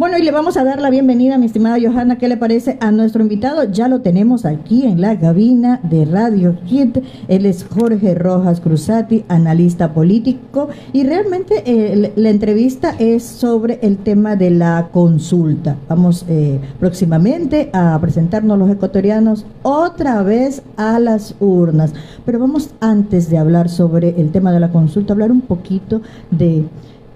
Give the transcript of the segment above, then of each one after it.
Bueno, y le vamos a dar la bienvenida, mi estimada Johanna, ¿qué le parece a nuestro invitado? Ya lo tenemos aquí en la cabina de Radio Hit. Él es Jorge Rojas Cruzati, analista político, y realmente la entrevista es sobre el tema de la consulta. Vamos próximamente a presentarnos los ecuatorianos otra vez a las urnas. Pero vamos, antes de hablar sobre el tema de la consulta, hablar un poquito de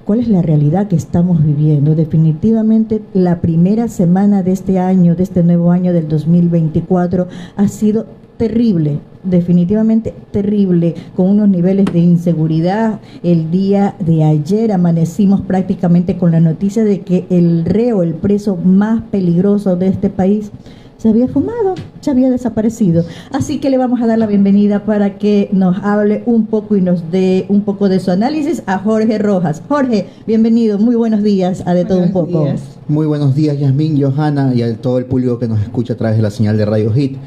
¿cuál es la realidad que estamos viviendo? Definitivamente la primera semana de este año, de este nuevo año del 2024, ha sido terrible, definitivamente terrible, con unos niveles de inseguridad. El día de ayer amanecimos prácticamente con la noticia de que el reo, el preso más peligroso de este país, se había fumado, se había desaparecido. Así que le vamos a dar la bienvenida para que nos hable un poco y nos dé un poco de su análisis a Jorge Rojas. Jorge, bienvenido, muy buenos días a De Todo Un Poco. Muy buenos días, Yasmín, Johanna y a todo el público que nos escucha a través de la señal de Radio Hit.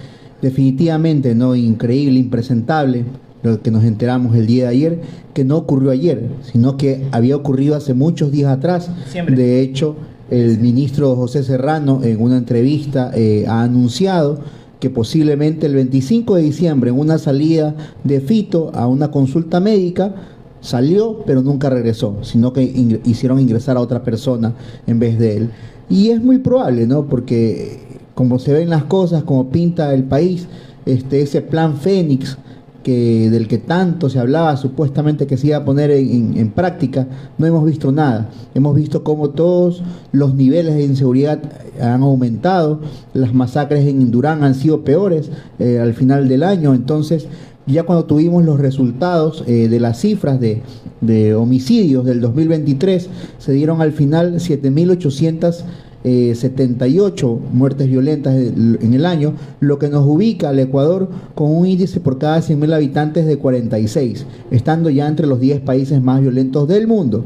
Definitivamente, no, increíble, impresentable lo que nos enteramos el día de ayer, que no ocurrió ayer, sino que había ocurrido hace muchos días atrás. Siempre. De hecho, el ministro José Serrano en una entrevista ha anunciado que posiblemente el 25 de diciembre, en una salida de Fito a una consulta médica, salió pero nunca regresó, sino que hicieron ingresar a otra persona en vez de él. Y es muy probable, ¿no? Porque como se ven las cosas, como pinta el país, ese plan Fénix, del que tanto se hablaba supuestamente que se iba a poner en práctica, no hemos visto nada. Hemos visto cómo todos los niveles de inseguridad han aumentado, las masacres en Indurán han sido peores al final del año. Entonces, ya cuando tuvimos los resultados de las cifras de homicidios del 2023, se dieron al final 7.878 muertes violentas en el año, lo que nos ubica al Ecuador con un índice por cada 100.000 habitantes de 46, estando ya entre los 10 países más violentos del mundo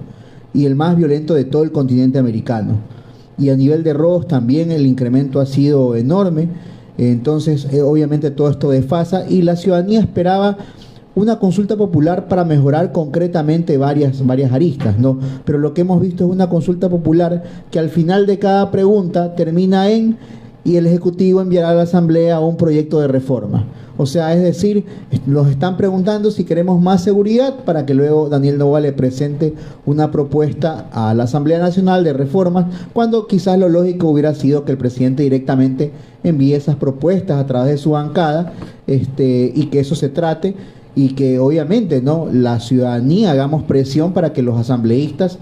y el más violento de todo el continente americano. Y a nivel de robos también el incremento ha sido enorme. Entonces obviamente todo esto desfasa y la ciudadanía esperaba una consulta popular para mejorar concretamente varias aristas, ¿no? Pero lo que hemos visto es una consulta popular que al final de cada pregunta termina en y el Ejecutivo enviará a la Asamblea un proyecto de reforma. O sea, es decir, nos están preguntando si queremos más seguridad para que luego Daniel Noboa le presente una propuesta a la Asamblea Nacional de reformas, cuando quizás lo lógico hubiera sido que el presidente directamente envíe esas propuestas a través de su bancada, y que eso se trate, y que obviamente, ¿no?, la ciudadanía hagamos presión para que los asambleístas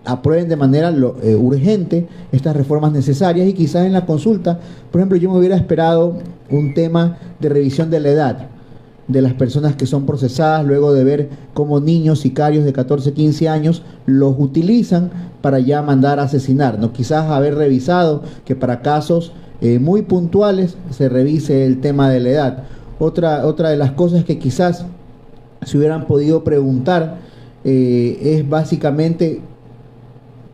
aprueben de manera urgente estas reformas necesarias. Y quizás en la consulta, por ejemplo, yo me hubiera esperado un tema de revisión de la edad de las personas que son procesadas, luego de ver cómo niños sicarios de 14, 15 años los utilizan para ya mandar a asesinar, ¿no? Quizás haber revisado que para casos muy puntuales se revise el tema de la edad. Otra de las cosas que quizás se hubieran podido preguntar es básicamente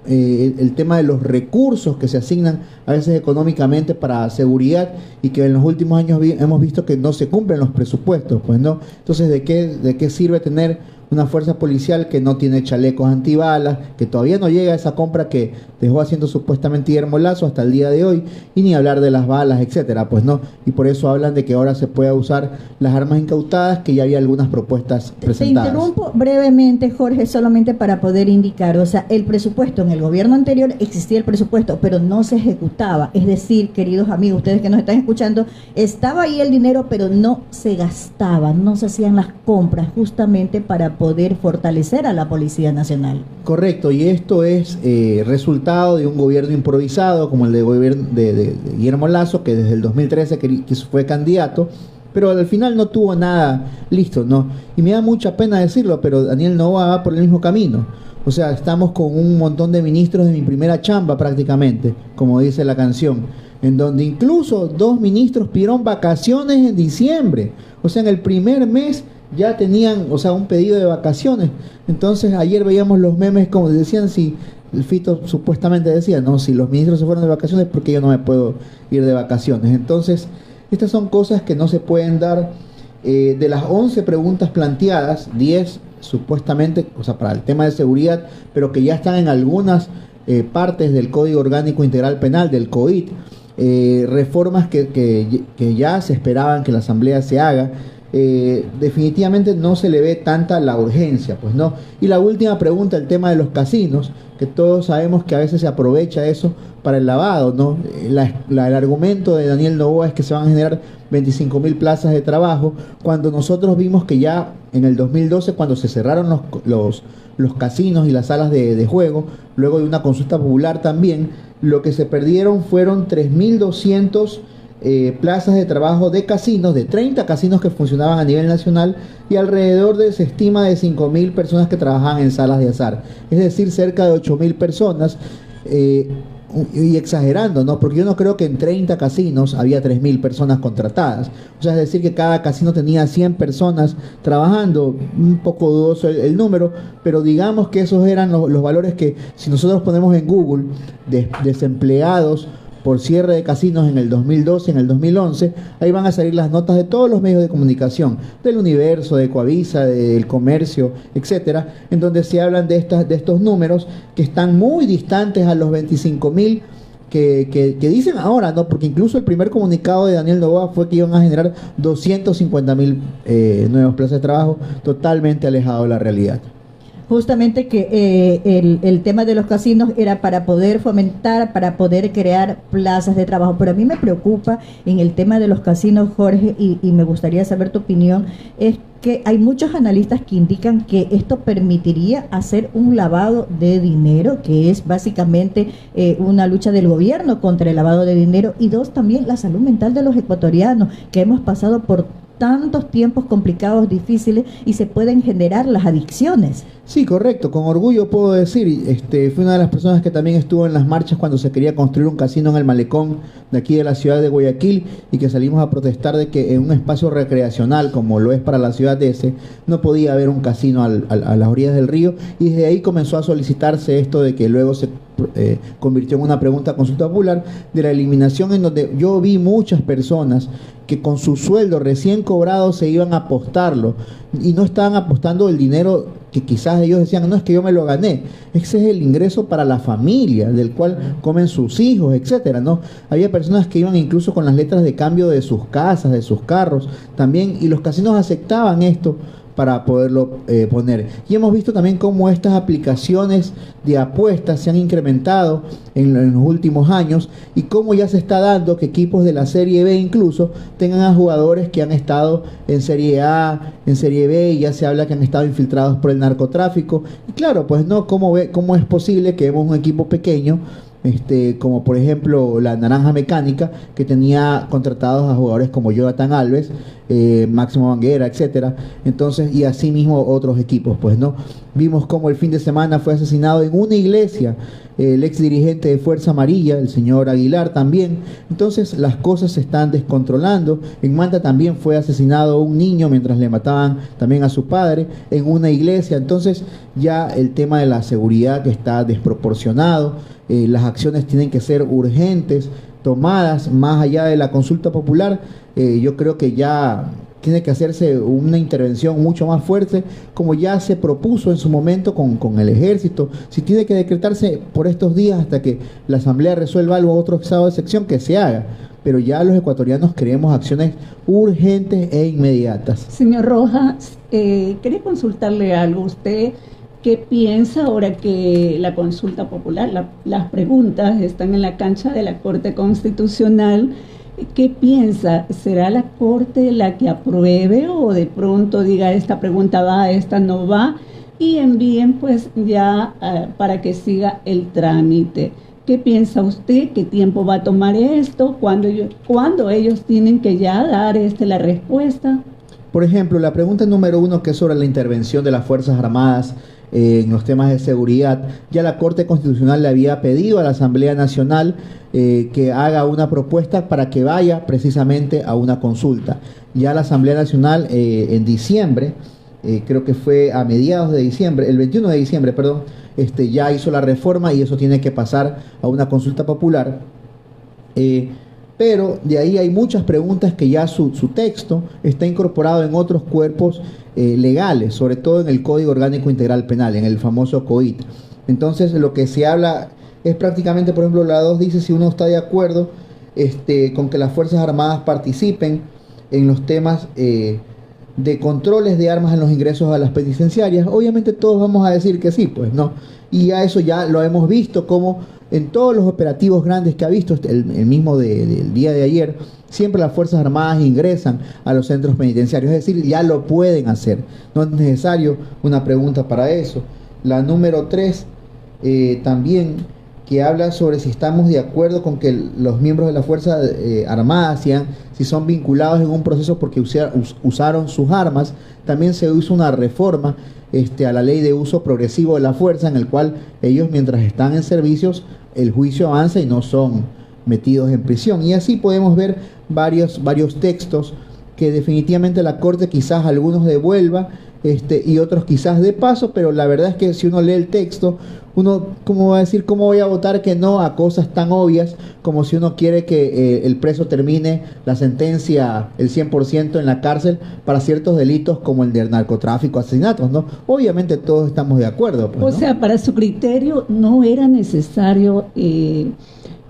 el tema de los recursos que se asignan a veces económicamente para seguridad, y que en los últimos años hemos visto que no se cumplen los presupuestos, pues, ¿no? Entonces, ¿de qué sirve tener una fuerza policial que no tiene chalecos antibalas, que todavía no llega a esa compra que dejó haciendo supuestamente Guillermo Lasso hasta el día de hoy, y ni hablar de las balas, etcétera? Pues no, y por eso hablan de que ahora se pueda usar las armas incautadas, que ya había algunas propuestas presentadas. Te interrumpo brevemente, Jorge, solamente para poder indicar, o sea, el presupuesto en el gobierno anterior existía el presupuesto, pero no se ejecutaba. Es decir, queridos amigos, ustedes que nos están escuchando, estaba ahí el dinero, pero no se gastaba, no se hacían las compras justamente para poder fortalecer a la Policía Nacional. Correcto, y esto es resultado de un gobierno improvisado como el de Guillermo Lasso, que desde el 2013 que fue candidato, pero al final no tuvo nada listo, ¿no? Y me da mucha pena decirlo, pero Daniel Noboa va por el mismo camino. O sea, estamos con un montón de ministros de mi primera chamba prácticamente, como dice la canción, en donde incluso 2 ministros pidieron vacaciones en diciembre. O sea, en el primer mes ya tenían, o sea, un pedido de vacaciones. Entonces ayer veíamos los memes como decían, si el Fito supuestamente decía, no, si los ministros se fueron de vacaciones, ¿por qué yo no me puedo ir de vacaciones? Entonces, estas son cosas que no se pueden dar. De las 11 preguntas planteadas, 10 supuestamente, o sea, para el tema de seguridad, pero que ya están en algunas partes del Código Orgánico Integral Penal, del COIT, reformas que ya se esperaban que la Asamblea se haga. Definitivamente no se le ve tanta la urgencia, pues no. Y la última pregunta, el tema de los casinos, que todos sabemos que a veces se aprovecha eso para el lavado, ¿no? El argumento de Daniel Noboa es que se van a generar 25.000 plazas de trabajo, cuando nosotros vimos que ya en el 2012, cuando se cerraron los casinos y las salas de juego, luego de una consulta popular también, lo que se perdieron fueron 3.200 plazas de trabajo de casinos, de 30 casinos que funcionaban a nivel nacional, y alrededor se estima de 5.000 personas que trabajaban en salas de azar, es decir, cerca de 8.000 personas, y exagerando, ¿no? Porque yo no creo que en 30 casinos había 3.000 personas contratadas, o sea, es decir, que cada casino tenía 100 personas trabajando, un poco dudoso el número, pero digamos que esos eran los valores que, si nosotros ponemos en Google, desempleados por cierre de casinos en el 2012, en el 2011, ahí van a salir las notas de todos los medios de comunicación, del Universo, de Coavisa, del Comercio, etcétera, en donde se hablan de estos números que están muy distantes a los 25.000 que dicen ahora, ¿no? Porque incluso el primer comunicado de Daniel Noboa fue que iban a generar 250.000 nuevas plazas de trabajo, totalmente alejado de la realidad. Justamente que el tema de los casinos era para poder fomentar, para poder crear plazas de trabajo, pero a mí me preocupa en el tema de los casinos, Jorge, y me gustaría saber tu opinión, es que hay muchos analistas que indican que esto permitiría hacer un lavado de dinero, que es básicamente una lucha del gobierno contra el lavado de dinero, y dos, también la salud mental de los ecuatorianos, que hemos pasado por tantos tiempos complicados, difíciles, y se pueden generar las adicciones. Sí, correcto, con orgullo puedo decir, fui una de las personas que también estuvo en las marchas cuando se quería construir un casino en el malecón de aquí de la ciudad de Guayaquil, y que salimos a protestar de que en un espacio recreacional como lo es para la ciudad de ese, no podía haber un casino a las orillas del río, y desde ahí comenzó a solicitarse esto de que luego se convirtió en una pregunta a consulta popular de la eliminación, en donde yo vi muchas personas que con su sueldo recién cobrado se iban a apostarlo, y no estaban apostando el dinero que quizás ellos decían, no, es que yo me lo gané, ese es el ingreso para la familia, del cual comen sus hijos, etcétera, ¿no? Había personas que iban incluso con las letras de cambio de sus casas, de sus carros, también, y los casinos aceptaban esto para poderlo poner. Y hemos visto también cómo estas aplicaciones de apuestas se han incrementado en los últimos años, y cómo ya se está dando que equipos de la Serie B incluso tengan a jugadores que han estado en Serie A, en Serie B, y ya se habla que han estado infiltrados por el narcotráfico. Y claro, pues no, ¿cómo es posible que vemos un equipo pequeño, como por ejemplo la Naranja Mecánica, que tenía contratados a jugadores como Jonathan Alves, Máximo Banguera, etcétera? Entonces, y así mismo otros equipos, pues no. Vimos cómo el fin de semana fue asesinado en una iglesia el ex dirigente de Fuerza Amarilla, el señor Aguilar, también. Entonces las cosas se están descontrolando. En Manta también fue asesinado un niño mientras le mataban también a su padre en una iglesia. Entonces ya el tema de la seguridad está desproporcionado. Las acciones tienen que ser urgentes, tomadas más allá de la consulta popular. Yo creo que ya tiene que hacerse una intervención mucho más fuerte, como ya se propuso en su momento con el ejército. Si tiene que decretarse por estos días hasta que la Asamblea resuelva algo, otro estado de excepción, que se haga. Pero ya los ecuatorianos queremos acciones urgentes e inmediatas. Señor Rojas, quería consultarle algo. ¿Usted qué piensa ahora que la consulta popular, las preguntas están en la cancha de la Corte Constitucional? ¿Qué piensa? ¿Será la Corte la que apruebe, o de pronto diga esta pregunta va, esta no va, y envíen pues ya para que siga el trámite? ¿Qué piensa usted? ¿Qué tiempo va a tomar esto? ¿Cuándo ellos tienen que ya dar la respuesta? Por ejemplo, la pregunta número 1, que es sobre la intervención de las Fuerzas Armadas en los temas de seguridad, ya la Corte Constitucional le había pedido a la Asamblea Nacional que haga una propuesta para que vaya precisamente a una consulta. Ya la Asamblea Nacional en diciembre, creo que fue a mediados de diciembre, el 21 de diciembre, perdón, ya hizo la reforma, y eso tiene que pasar a una consulta popular. Pero de ahí hay muchas preguntas que ya su texto está incorporado en otros cuerpos legales, sobre todo en el Código Orgánico Integral Penal, en el famoso COIT. Entonces lo que se habla es prácticamente, por ejemplo, la 2 dice si uno está de acuerdo con que las Fuerzas Armadas participen en los temas de controles de armas en los ingresos a las penitenciarias. Obviamente todos vamos a decir que sí, pues no. Y a eso ya lo hemos visto como en todos los operativos grandes que ha visto el mismo del día de ayer, siempre las Fuerzas Armadas ingresan a los centros penitenciarios, es decir, ya lo pueden hacer, no es necesario una pregunta para eso. La número 3 también, que habla sobre si estamos de acuerdo con que los miembros de la Fuerza Armada, si son vinculados en un proceso porque usaron sus armas. También se hizo una reforma a la ley de uso progresivo de la fuerza, en el cual ellos, mientras están en servicios, el juicio avanza y no son metidos en prisión. Y así podemos ver varios textos que definitivamente la Corte quizás algunos devuelva y otros quizás de paso, pero la verdad es que si uno lee el texto, uno, ¿cómo va a decir cómo voy a votar que no a cosas tan obvias como si uno quiere que el preso termine la sentencia el 100% en la cárcel para ciertos delitos como el del narcotráfico, asesinatos, ¿no? Obviamente todos estamos de acuerdo, pues, o ¿no? sea, para su criterio no era necesario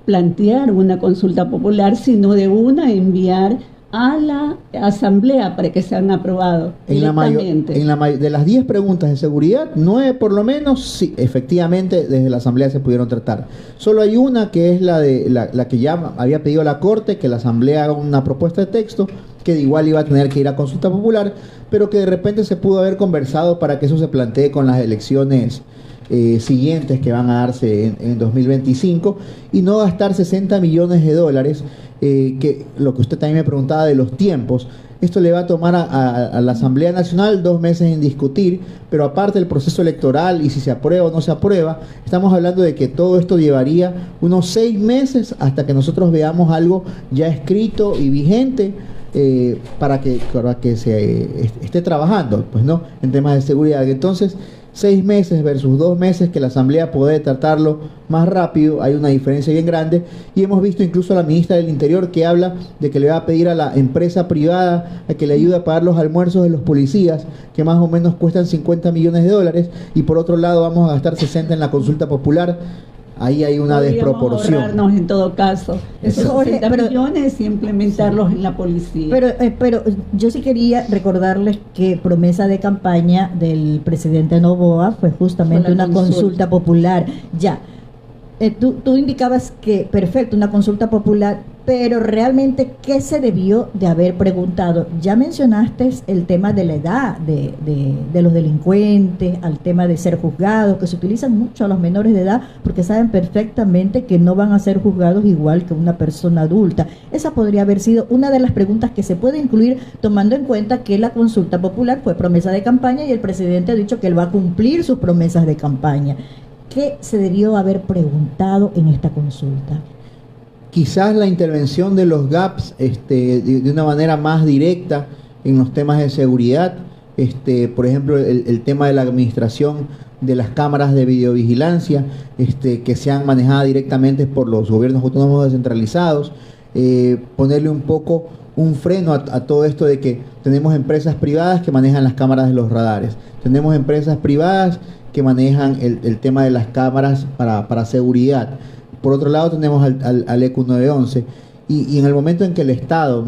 plantear una consulta popular, sino de una enviar a la asamblea para que sean aprobados directamente. De las 10 preguntas de seguridad, 9 por lo menos, sí, efectivamente desde la asamblea se pudieron tratar. Solo hay una que es la que ya había pedido la Corte, que la asamblea haga una propuesta de texto, que de igual iba a tener que ir a consulta popular, pero que de repente se pudo haber conversado para que eso se plantee con las elecciones siguientes que van a darse en 2025 y no gastar 60 millones de dólares, que lo que usted también me preguntaba de los tiempos. Esto le va a tomar a la Asamblea Nacional 2 meses en discutir, pero aparte del proceso electoral y si se aprueba o no se aprueba, estamos hablando de que todo esto llevaría unos 6 meses hasta que nosotros veamos algo ya escrito y vigente para que se esté trabajando, pues, ¿no?, en temas de seguridad. Entonces, 6 meses versus 2 meses que la Asamblea puede tratarlo más rápido, hay una diferencia bien grande, y hemos visto incluso a la ministra del Interior que habla de que le va a pedir a la empresa privada a que le ayude a pagar los almuerzos de los policías, que más o menos cuestan 50 millones de dólares, y por otro lado vamos a gastar 60 en la consulta popular. Ahí hay una desproporción. Ahorrarnos en todo caso esos 60 millones y implementarlos en la policía. Pero yo sí quería recordarles que promesa de campaña del presidente Noboa fue justamente una consulta popular. Ya, tú indicabas que perfecto, una consulta popular, pero realmente, ¿qué se debió de haber preguntado? Ya mencionaste el tema de la edad de los delincuentes, al tema de ser juzgados, que se utilizan mucho a los menores de edad porque saben perfectamente que no van a ser juzgados igual que una persona adulta. Esa podría haber sido una de las preguntas que se puede incluir, tomando en cuenta que la consulta popular fue promesa de campaña y el presidente ha dicho que él va a cumplir sus promesas de campaña. ¿Qué se debió haber preguntado en esta consulta? Quizás la intervención de los GAPs de una manera más directa en los temas de seguridad, por ejemplo, el tema de la administración de las cámaras de videovigilancia, que sean manejadas directamente por los gobiernos autónomos descentralizados, ponerle un poco un freno a todo esto de que tenemos empresas privadas que manejan las cámaras de los radares, tenemos empresas privadas que manejan el tema de las cámaras para seguridad. Por otro lado tenemos al ECU 911 y en el momento en que el Estado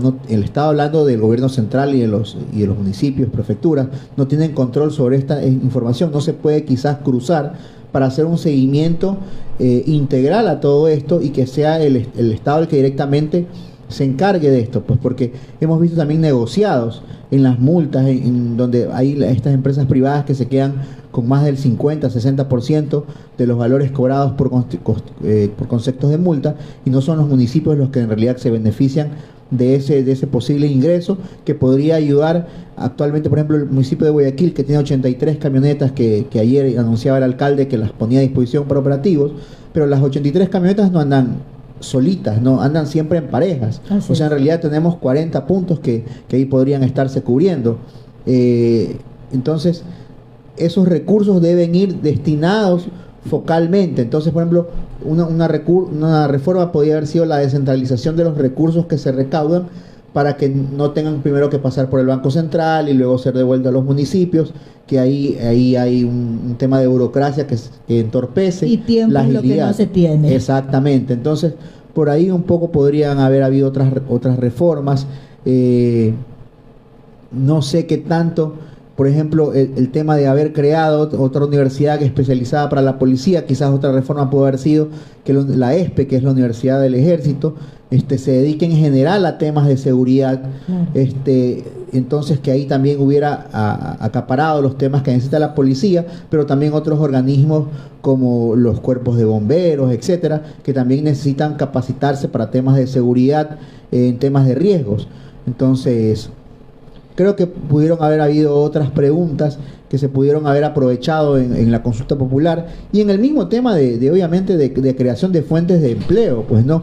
hablando del gobierno central y de los municipios, prefecturas, no tienen control sobre esta información, no se puede quizás cruzar para hacer un seguimiento integral a todo esto y que sea el Estado el que directamente se encargue de esto, pues porque hemos visto también negociados en las multas en donde hay estas empresas privadas que se quedan con más del 50-60% de los valores cobrados por conceptos de multa, y no son los municipios los que en realidad se benefician de ese posible ingreso que podría ayudar. Actualmente, por ejemplo, el municipio de Guayaquil, que tiene 83 camionetas que ayer anunciaba el alcalde que las ponía a disposición para operativos, pero las 83 camionetas no andan solitas, no andan siempre en parejas. O sea, en realidad tenemos 40 puntos que ahí podrían estarse cubriendo. Entonces, esos recursos deben ir destinados focalmente. Entonces, por ejemplo, una reforma podría haber sido la descentralización de los recursos que se recaudan para que no tengan primero que pasar por el Banco Central y luego ser devuelto a los municipios, que ahí hay un tema de burocracia que entorpece y tiempo la es lo que agilidad. no se tiene. Exactamente. Entonces, por ahí un poco podrían haber habido otras reformas. No sé qué tanto, por ejemplo, el tema de haber creado otra universidad especializada para la policía, quizás otra reforma puede haber sido que la ESPE, que es la Universidad del Ejército, se dedique en general a temas de seguridad, entonces que ahí también hubiera acaparado los temas que necesita la policía, pero también otros organismos como los cuerpos de bomberos, etcétera, que también necesitan capacitarse para temas de seguridad, en temas de riesgos. Entonces, creo que pudieron haber habido otras preguntas que se pudieron haber aprovechado en la consulta popular y en el mismo tema obviamente de creación de fuentes de empleo, pues no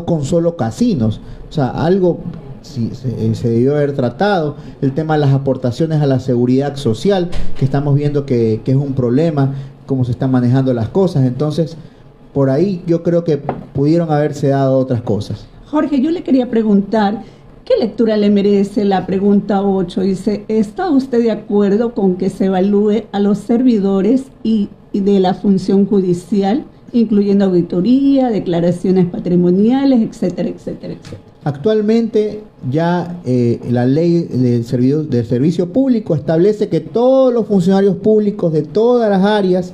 con solo casinos, o sea, algo se debió haber tratado, el tema de las aportaciones a la seguridad social, que estamos viendo que es un problema, cómo se están manejando las cosas. Entonces, por ahí yo creo que pudieron haberse dado otras cosas. Jorge, yo le quería preguntar, ¿qué lectura le merece la pregunta 8? Dice, ¿está usted de acuerdo con que se evalúe a los servidores y de la función judicial, incluyendo auditoría, declaraciones patrimoniales, etcétera, etcétera, etcétera? Actualmente ya la ley del servicio público establece que todos los funcionarios públicos de todas las áreas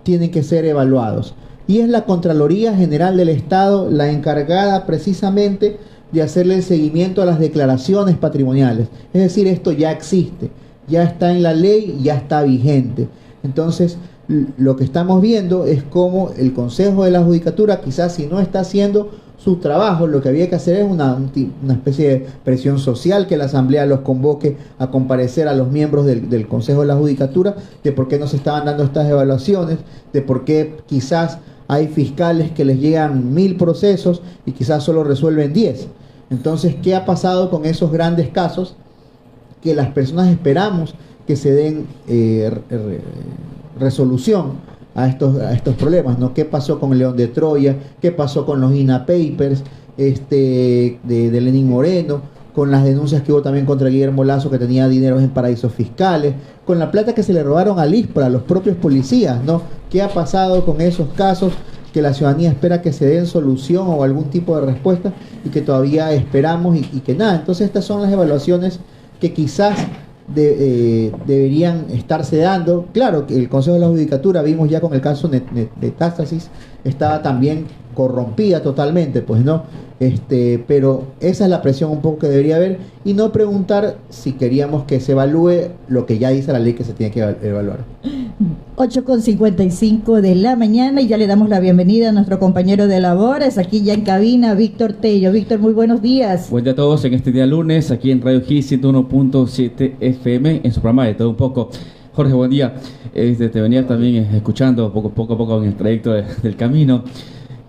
tienen que ser evaluados. Y es la Contraloría General del Estado la encargada precisamente de hacerle el seguimiento a las declaraciones patrimoniales. Es decir, esto ya existe, ya está en la ley, ya está vigente. Entonces, lo que estamos viendo es cómo el Consejo de la Judicatura, quizás si no está haciendo su trabajo, lo que había que hacer es una especie de presión social, que la Asamblea los convoque a comparecer a los miembros del Consejo de la Judicatura, de por qué no se estaban dando estas evaluaciones, de por qué quizás hay fiscales que les llegan 1000 procesos y quizás solo resuelven 10. Entonces, ¿qué ha pasado con esos grandes casos que las personas esperamos que se den resolución a estos problemas, ¿no? ¿Qué pasó con el León de Troya? ¿Qué pasó con los INA Papers de Lenín Moreno? Con las denuncias que hubo también contra Guillermo Lazo, que tenía dineros en paraísos fiscales, con la plata que se le robaron al ISPRA, a los propios policías, ¿no? ¿Qué ha pasado con esos casos que la ciudadanía espera que se den solución o algún tipo de respuesta y que todavía esperamos y que nada? Entonces, estas son las evaluaciones que quizás deberían estarse dando. Claro que el Consejo de la Judicatura, vimos ya con el caso de Metástasis, estaba también corrompida totalmente, pues no, pero esa es la presión un poco que debería haber, y no preguntar si queríamos que se evalúe lo que ya dice la ley que se tiene que evaluar. 8:55 de la mañana y ya le damos la bienvenida a nuestro compañero de labores aquí ya en cabina, Víctor Tello. Víctor, muy buenos días. Buen día a todos en este día lunes aquí en Radio Hit 101.7 FM en su programa de Todo Un Poco. Jorge, buen día. Te venía también escuchando poco a poco en el trayecto del camino.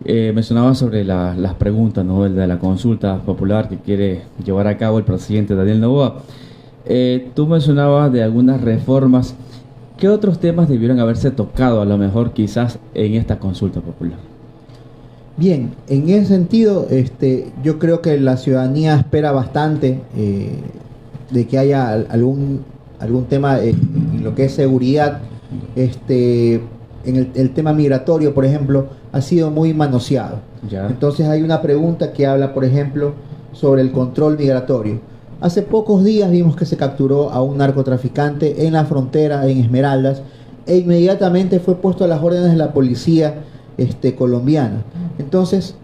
Mencionaba sobre las preguntas, ¿no? El de la consulta popular que quiere llevar a cabo el presidente Daniel Noboa. Tú mencionabas de algunas reformas. ¿Qué otros temas debieron haberse tocado a lo mejor quizás en esta consulta popular? Bien, en ese sentido, yo creo que la ciudadanía espera bastante de que haya algún tema en lo que es seguridad. En el tema migratorio, por ejemplo, ha sido muy manoseado. Ya. Entonces hay una pregunta que habla, por ejemplo, sobre el control migratorio. Hace pocos días vimos que se capturó a un narcotraficante en la frontera, en Esmeraldas, e inmediatamente fue puesto a las órdenes de la policía colombiana. Entonces,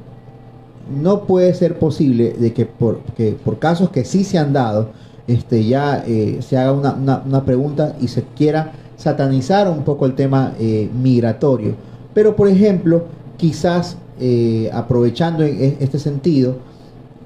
no puede ser posible de que por casos que sí se han dado, se haga una pregunta y se quiera satanizar un poco el tema migratorio. Pero, por ejemplo, quizás aprovechando en este sentido,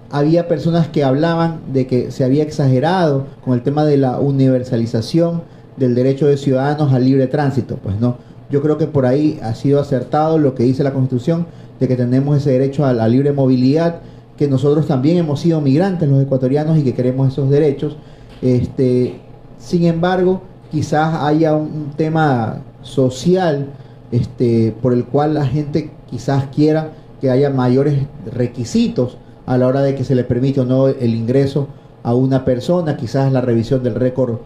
había personas que hablaban de que se había exagerado con el tema de la universalización del derecho de ciudadanos al libre tránsito. Pues no, yo creo que por ahí ha sido acertado lo que dice la Constitución, de que tenemos ese derecho a la libre movilidad, que nosotros también hemos sido migrantes los ecuatorianos y que queremos esos derechos. Sin embargo, quizás haya un tema social por el cual la gente quizás quiera que haya mayores requisitos a la hora de que se le permite o no el ingreso a una persona, quizás la revisión del récord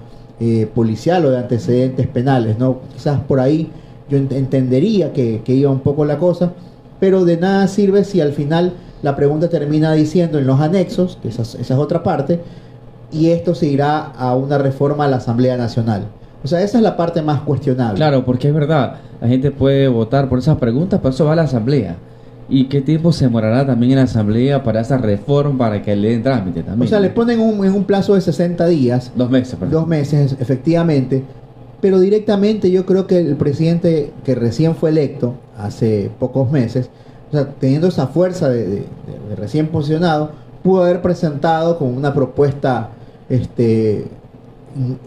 policial o de antecedentes penales, ¿no? Quizás por ahí yo entendería que iba un poco la cosa, pero de nada sirve si al final la pregunta termina diciendo en los anexos, que esa es otra parte, y esto se irá a una reforma a la Asamblea Nacional. O sea, esa es la parte más cuestionable. Claro, porque es verdad, la gente puede votar por esas preguntas, pero eso va a la Asamblea. ¿Y qué tiempo se demorará también en la Asamblea para esa reforma, para que le den trámite también? O sea, le ponen en un plazo de 60 días. 2 meses, perdón. 2 meses, efectivamente. Pero directamente yo creo que el presidente que recién fue electo, hace pocos meses, o sea, teniendo esa fuerza de recién posicionado, pudo haber presentado con una propuesta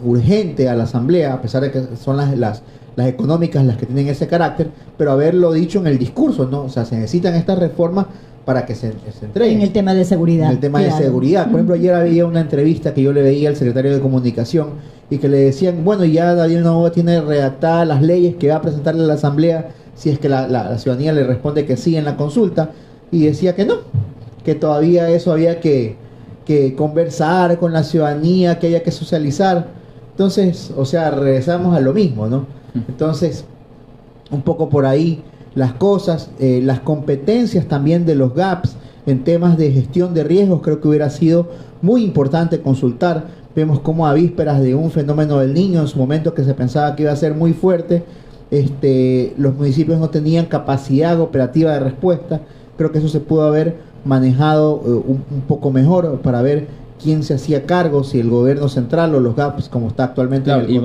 urgente a la Asamblea, a pesar de que son las económicas las que tienen ese carácter, pero haberlo dicho en el discurso, ¿no? O sea, se necesitan estas reformas para que se entreguen. En el tema de seguridad. En el tema de seguridad. Por ejemplo, ayer había una entrevista que yo le veía al secretario de Comunicación y que le decían, bueno, ya Daniel Noboa tiene redactadas las leyes que va a presentarle a la Asamblea si es que la ciudadanía le responde que sí en la consulta, y decía que no, que todavía eso había que conversar con la ciudadanía, que haya que socializar. Entonces, o sea, regresamos a lo mismo, ¿no? Entonces, un poco por ahí las cosas, las competencias también de los GAPS en temas de gestión de riesgos, creo que hubiera sido muy importante consultar. Vemos como a vísperas de un fenómeno del Niño, en su momento que se pensaba que iba a ser muy fuerte, los municipios no tenían capacidad operativa de respuesta. Creo que eso se pudo haber manejado un poco mejor para ver quién se hacía cargo, si el gobierno central o los GAPS, como está actualmente. Claro, y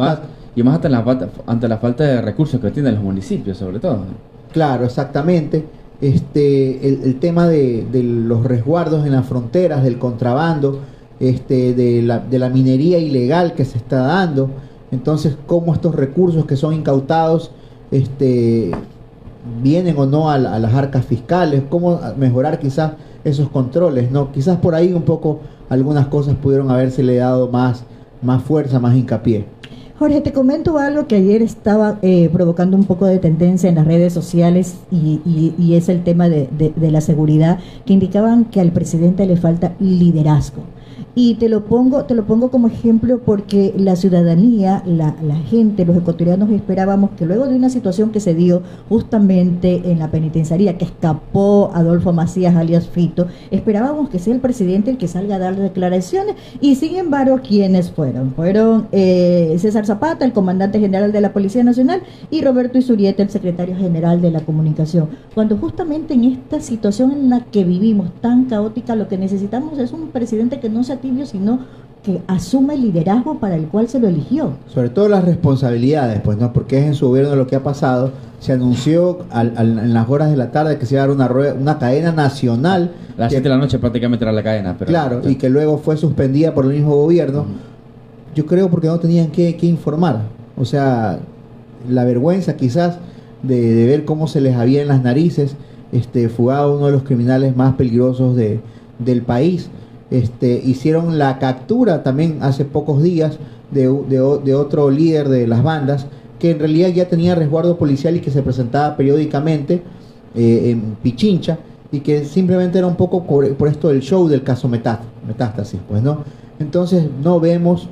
más ante la falta de recursos que tienen los municipios, sobre todo. Claro, exactamente. El tema de los resguardos en las fronteras, del contrabando, de la minería ilegal que se está dando. Entonces, cómo estos recursos que son incautados vienen o no a las arcas fiscales, cómo mejorar quizás esos controles, ¿no? Quizás por ahí un poco algunas cosas pudieron habérsele dado más fuerza, más hincapié. Jorge, te comento algo que ayer estaba provocando un poco de tendencia en las redes sociales y es el tema de la seguridad, que indicaban que al presidente le falta liderazgo. Y te lo pongo como ejemplo porque la ciudadanía, la gente, los ecuatorianos esperábamos que luego de una situación que se dio justamente en la penitenciaría, que escapó Adolfo Macías alias Fito, esperábamos que sea el presidente el que salga a dar declaraciones, y sin embargo, ¿quiénes fueron? Fueron César Zapata, el comandante general de la Policía Nacional, y Roberto Isurieta, el secretario general de la Comunicación. Cuando justamente en esta situación en la que vivimos tan caótica, lo que necesitamos es un presidente que no sea tibio, sino que asume el liderazgo para el cual se lo eligió. Sobre todo las responsabilidades, pues, ¿no? Porque es en su gobierno lo que ha pasado. Se anunció en las horas de la tarde que se iba a dar una cadena nacional. A las 7 de la noche prácticamente era la cadena. Pero, claro, y que luego fue suspendida por el mismo gobierno. Yo creo porque no tenían que informar. O sea, la vergüenza quizás de ver cómo se les había en las narices fugado uno de los criminales más peligrosos del país. Hicieron la captura también hace pocos días de otro líder de las bandas que en realidad ya tenía resguardo policial y que se presentaba periódicamente en Pichincha, y que simplemente era un poco por esto del show del caso Metástasis, pues, ¿no? Entonces no vemos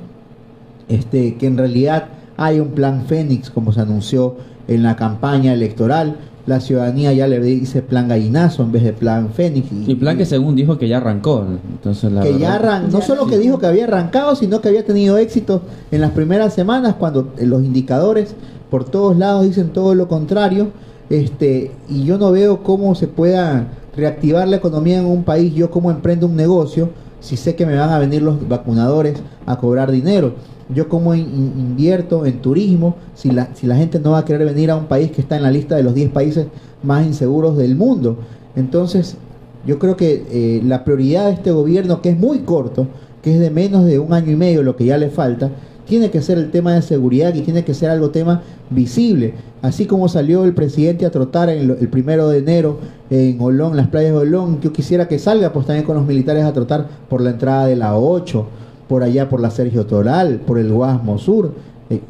que en realidad hay un plan Fénix como se anunció en la campaña electoral. La ciudadanía ya le dice plan Gallinazo en vez de plan Fénix. Y plan que según dijo que ya arrancó. Entonces, no solo que dijo que había arrancado, sino que había tenido éxito en las primeras semanas, cuando los indicadores por todos lados dicen todo lo contrario. Y yo no veo cómo se pueda reactivar la economía en un país, yo como emprendo un negocio, si sé que me van a venir los vacunadores a cobrar dinero. Yo como invierto en turismo, si la gente no va a querer venir a un país que está en la lista de los 10 países más inseguros del mundo. Entonces, yo creo que la prioridad de este gobierno, que es muy corto, que es de menos de 1 año y medio lo que ya le falta, tiene que ser el tema de seguridad, y tiene que ser algo tema visible. Así como salió el presidente a trotar el 1 de enero en Olón, las playas de Olón, yo quisiera que salga pues también con los militares a trotar por la entrada de la 8, por allá por la Sergio Toral, por el Guasmo Sur,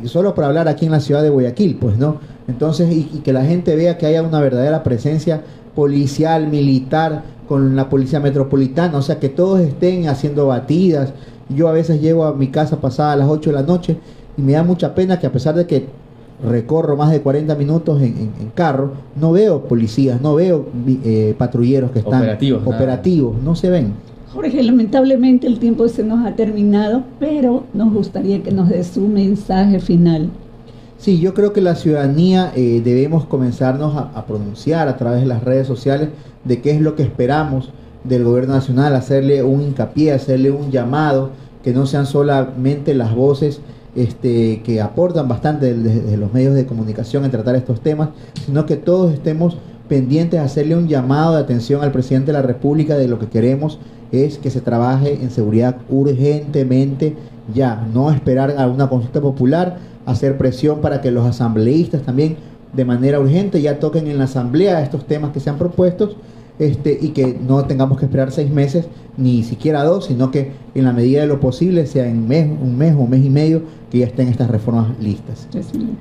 solo para hablar aquí en la ciudad de Guayaquil, pues, ¿no? Entonces, y que la gente vea que haya una verdadera presencia policial, militar, con la policía metropolitana, o sea, que todos estén haciendo batidas. Yo a veces llego a mi casa pasada las 8 de la noche y me da mucha pena que, a pesar de que recorro más de 40 minutos en carro, no veo policías, no veo patrulleros que están operativos, no se ven. Jorge, lamentablemente el tiempo se nos ha terminado, pero nos gustaría que nos des su mensaje final. Sí, yo creo que la ciudadanía debemos comenzarnos a pronunciar a través de las redes sociales de qué es lo que esperamos del gobierno nacional, hacerle un hincapié, hacerle un llamado, que no sean solamente las voces que aportan bastante desde los medios de comunicación en tratar estos temas, sino que todos estemos pendientes de hacerle un llamado de atención al presidente de la República. De lo que queremos es que se trabaje en seguridad urgentemente ya, no esperar a una consulta popular, hacer presión para que los asambleístas también de manera urgente ya toquen en la asamblea estos temas que se han propuesto, y que no tengamos que esperar 6 meses, ni siquiera 2, sino que en la medida de lo posible sea en un mes o un mes y medio que ya estén estas reformas listas.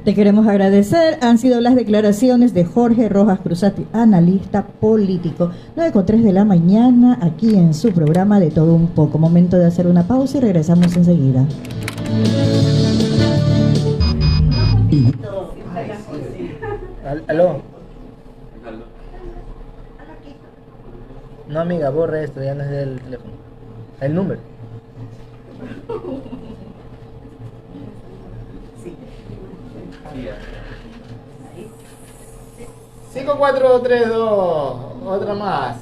Te queremos agradecer. Han sido las declaraciones de Jorge Rojas Cruzati, analista político. 9:03 de la mañana, aquí en su programa De Todo Un Poco. Momento de hacer una pausa y regresamos enseguida. ¿Aló? No, amiga, borra esto, ya no es del teléfono. El número. Sí. 5, 4, 3, 2. Otra más.